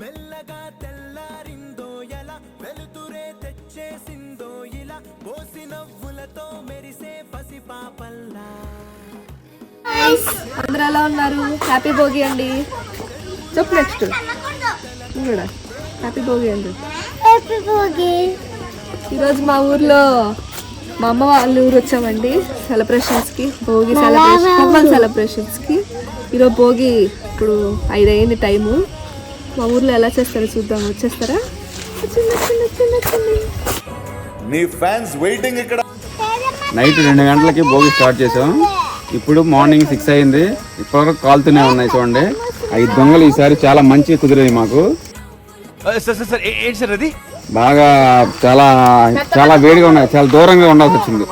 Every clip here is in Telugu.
మెల్లగా తెల్లారిందో ఎలా వెలుతురే తెచ్చేసిందో ఇలా పోసి నవ్వులతో మెరిసే పసి పాపల్లా. అందరూ ఎలా ఉన్నారు? హ్యాపీ భోగి అండి. చెప్పు నెక్స్ట్ కూడా హ్యాపీ భోగి అండి. హ్యాపీ భోగి. ఈరోజు మా ఊర్లో మా అమ్మ వాళ్ళ ఊరు వచ్చామండి సెలబ్రేషన్స్కి, భోగి సెలబ్రేషన్, పొంగల్ సెలబ్రేషన్స్కి. ఈరోజు భోగి ఇప్పుడు 5 అయింది టైము. మా ఊర్లో ఎలా చేస్తారో చూద్దాం. వచ్చేస్తారా? నైట్ 2 గంటలకి భోగి స్టార్ట్ చేసాం. ఇప్పుడు మార్నింగ్ 6 అయింది. ఇప్పటివరకు కాలుతూనే ఉన్నాయి చూడండి. 5 దొంగలు ఈసారి చాలా మంచిగా కుదిరాయి మాకు. బాగా చాలా చాలా వేడిగా ఉన్నాయి. చాలా దూరంగా ఉండాల్సి వచ్చింది.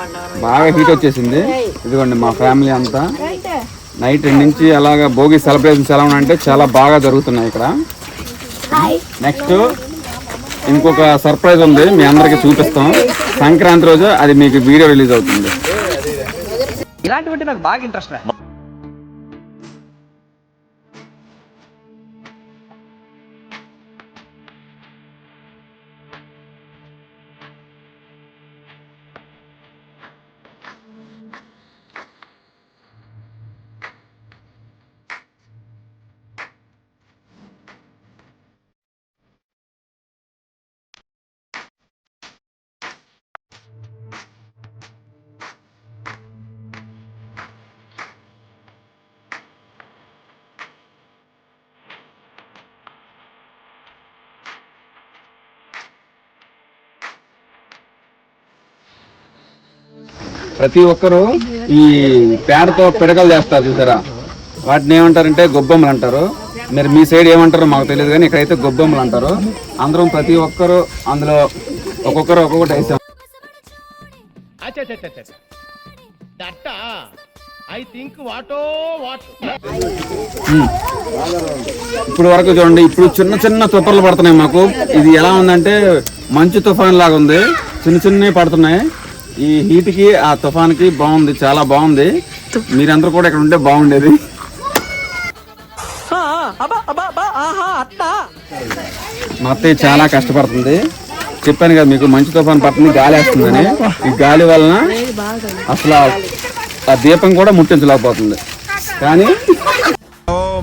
బాగా హీట్ వచ్చేసింది. ఇదిగోండి మా ఫ్యామిలీ అంతా నైట్ నుంచి అలాగా భోగి సెలబ్రేషన్స్ ఎలా ఉన్నాయంటే చాలా బాగా జరుగుతున్నాయి ఇక్కడ. నెక్స్ట్ ఇంకొక సర్ప్రైజ్ ఉంది, మీ అందరికి చూపిస్తాం. సంక్రాంతి రోజు అది మీకు వీడియో రిలీజ్ అవుతుంది. ఇలాంటివంటే నాకు బాగా ఇంట్రెస్ట్. ప్రతి ఒక్కరు ఈ పేడతో పిడకలు చేస్తారు చూసారా, వాటిని ఏమంటారంటే గొబ్బెమ్మలు అంటారు. మీరు మీ సైడ్ ఏమంటారో మాకు తెలియదు, కానీ ఇక్కడైతే గొబ్బెమ్మలు అంటారు. అందరం ప్రతి ఒక్కరు అందులో ఒక్కొక్కరు ఒక్కొక్కటి వేసాం. ఇప్పుడు వరకు చూడండి, ఇప్పుడు చిన్న చిన్న తుప్పర్లు పడుతున్నాయి మాకు. ఇది ఎలా ఉందంటే మంచు తుఫాన్ లాగా ఉంది, చిన్న చిన్నవి పడుతున్నాయి. ఈ హీట్ కి ఆ తుఫాన్కి బాగుంది, చాలా బాగుంది. మీరందరూ కూడా ఇక్కడ ఉంటే బాగుండేది. మా అత్తయ్య చాలా కష్టపడుతుంది. చెప్పాను కదా మీకు, మంచు తుఫాన్ పడుతుంది, గాలి వేస్తుందని. ఈ గాలి వలన అసలు ఆ దీపం కూడా ముట్టించలేకపోతుంది. కానీ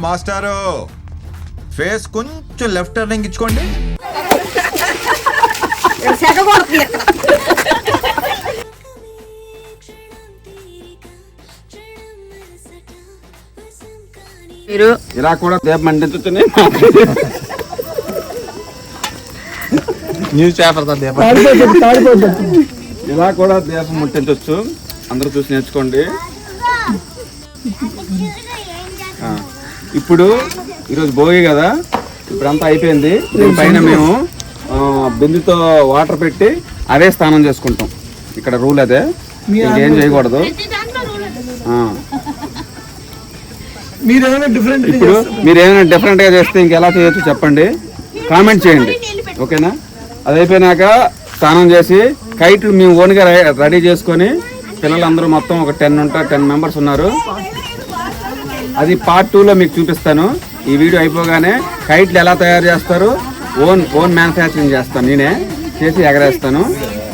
మాస్టారు ఫేస్ కొంచెం లెఫ్ట్ టర్నింగ్ ఇచ్చుకోండి. మీరు ఇలా కూడా దీపం అంటించుని న్యూస్ పేపర్ ఇలా కూడా దీపం ముట్టించవచ్చు. అందరూ చూసి నేర్చుకోండి. ఇప్పుడు ఈరోజు భోగి కదా, ఇప్పుడంతా అయిపోయింది. దీనిపైన మేము బిందుతో వాటర్ పెట్టి అవే స్నానం చేసుకుంటాం. ఇక్కడ రూల్ అదే, ఇంకేం చేయకూడదు. ఇప్పుడు మీరు ఏమైనా డిఫరెంట్ గా చేస్తే ఇంకెలా చేయొచ్చు చెప్పండి, కామెంట్ చేయండి, ఓకేనా? అది అయిపోయినాక స్నానం చేసి కైట్లు మేము ఓన్గా రెడీ చేసుకొని, పిల్లలందరూ మొత్తం ఒక 10 మెంబర్స్ ఉన్నారు. అది పార్ట్ 2లో మీకు చూపిస్తాను. ఈ వీడియో అయిపోగానే కైట్లు ఎలా తయారు చేస్తారు, ఓన్ మ్యానుఫ్యాక్చరింగ్ చేస్తాను, నేనే చేసి ఎగరేస్తాను.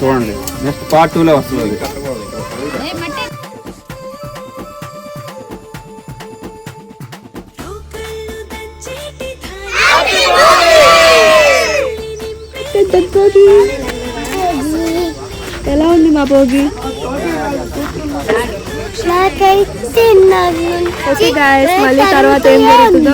చూడండి, నెక్స్ట్ పార్ట్ 2లో వస్తుంది. ఎలా ఉంది మా భోగి? నాకైతే ఓకే గాయ్స్, మళ్ళీ తర్వాత ఏం జరుగుతుందో